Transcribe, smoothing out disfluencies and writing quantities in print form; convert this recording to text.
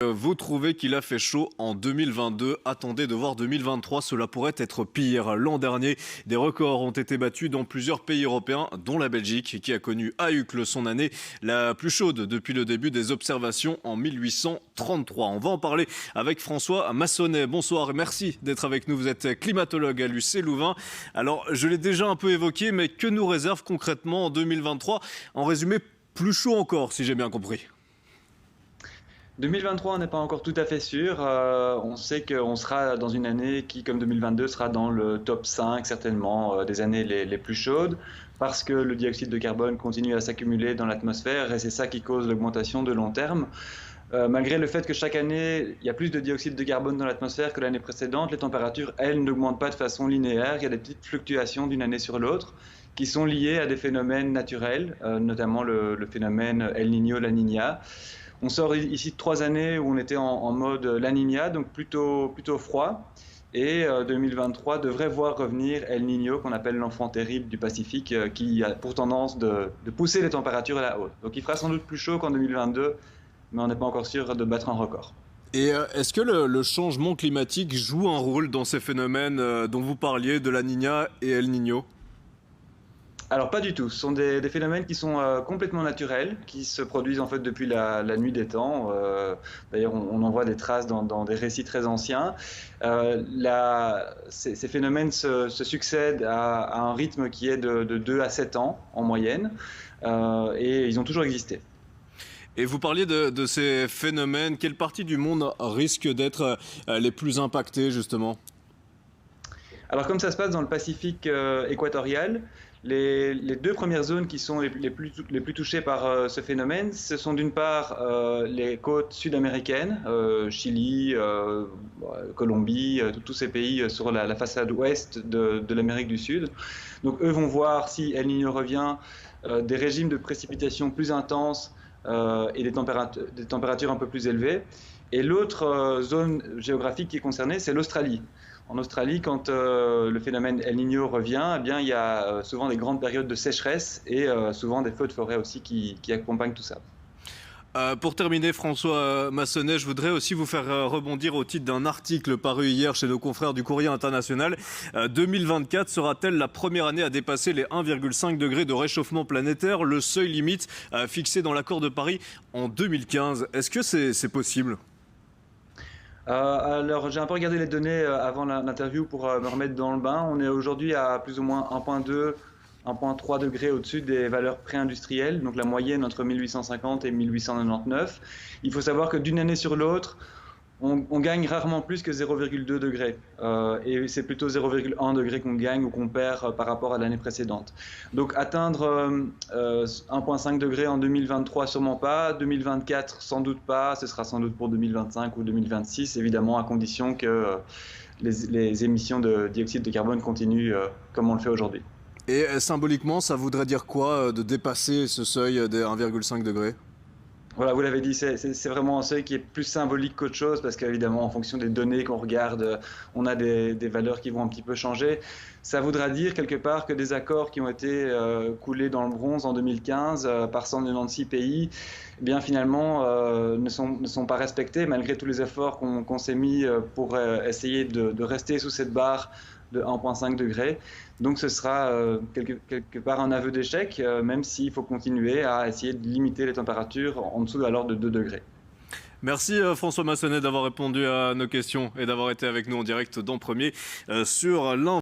Vous trouvez qu'il a fait chaud en 2022. Attendez de voir 2023, cela pourrait être pire. L'an dernier, des records ont été battus dans plusieurs pays européens, dont la Belgique, qui a connu à Uccle son année la plus chaude depuis le début des observations en 1833. On va en parler avec François Massonnet. Bonsoir et merci d'être avec nous. Vous êtes climatologue à l'UC Louvain. Alors, je l'ai déjà un peu évoqué, mais que nous réserve concrètement en 2023? En résumé, plus chaud encore, si j'ai bien compris. 2023, on n'est pas encore tout à fait sûr. On sait qu'on sera dans une année qui, comme 2022, sera dans le top 5 certainement des années les plus chaudes parce que le dioxyde de carbone continue à s'accumuler dans l'atmosphère et c'est ça qui cause l'augmentation de long terme. Malgré le fait que chaque année, il y a plus de dioxyde de carbone dans l'atmosphère que l'année précédente, les températures, elles, n'augmentent pas de façon linéaire. Il y a des petites fluctuations d'une année sur l'autre qui sont liées à des phénomènes naturels, notamment le phénomène El Niño, La Niña. On sort ici de 3 années où on était en mode La Niña, donc plutôt froid. Et 2023 devrait voir revenir El Niño, qu'on appelle l'enfant terrible du Pacifique, qui a pour tendance de pousser les températures à la hausse. Donc il fera sans doute plus chaud qu'en 2022, mais on n'est pas encore sûr de battre un record. Et est-ce que le changement climatique joue un rôle dans ces phénomènes dont vous parliez, de la Niña et El Niño? Alors pas du tout, ce sont des phénomènes qui sont complètement naturels, qui se produisent en fait depuis la nuit des temps. D'ailleurs on en voit des traces dans des récits très anciens. Ces phénomènes se succèdent à un rythme qui est de 2 à 7 ans en moyenne, et ils ont toujours existé. Et vous parliez de ces phénomènes, quelle partie du monde risque d'être les plus impactées justement? Alors comme ça se passe dans le Pacifique équatorial, les 2 premières zones qui sont les plus touchées par ce phénomène, ce sont d'une part les côtes sud-américaines, Chili, Colombie, tous ces pays sur la façade ouest de l'Amérique du Sud. Donc eux vont voir, si El Niño revient, des régimes de précipitations plus intenses et des températures un peu plus élevées. Et l'autre zone géographique qui est concernée, c'est l'Australie. En Australie, quand le phénomène El Niño revient, eh bien, il y a souvent des grandes périodes de sécheresse et souvent des feux de forêt aussi qui accompagnent tout ça. Pour terminer, François Massonnet, je voudrais aussi vous faire rebondir au titre d'un article paru hier chez nos confrères du Courrier International. 2024 sera-t-elle la première année à dépasser les 1,5 degrés de réchauffement planétaire, le seuil limite fixé dans l'accord de Paris en 2015? Est-ce que c'est possible? Alors, j'ai un peu regardé les données avant l'interview pour me remettre dans le bain. On est aujourd'hui à plus ou moins 1,2, 1,3 degrés au-dessus des valeurs pré-industrielles, donc la moyenne entre 1850 et 1899. Il faut savoir que d'une année sur l'autre, on gagne rarement plus que 0,2 degrés. Et c'est plutôt 0,1 degré qu'on gagne ou qu'on perd par rapport à l'année précédente. Donc atteindre 1,5 degré en 2023, sûrement pas. 2024, sans doute pas. Ce sera sans doute pour 2025 ou 2026, évidemment, à condition que les émissions de dioxyde de carbone continuent comme on le fait aujourd'hui. Et symboliquement, ça voudrait dire quoi de dépasser ce seuil des 1,5 degrés? Voilà, vous l'avez dit, c'est vraiment un seuil qui est plus symbolique qu'autre chose parce qu'évidemment, en fonction des données qu'on regarde, on a des valeurs qui vont un petit peu changer. Ça voudra dire quelque part que des accords qui ont été coulés dans le bronze en 2015 par 196 pays, eh bien finalement ne sont pas respectés malgré tous les efforts qu'on s'est mis pour essayer de rester sous cette barre de 1,5 degré. Donc ce sera quelque part un aveu d'échec, même s'il faut continuer à essayer de limiter les températures en dessous alors de 2 degrés. Merci François Massonnet d'avoir répondu à nos questions et d'avoir été avec nous en direct dans Premier sur l'un.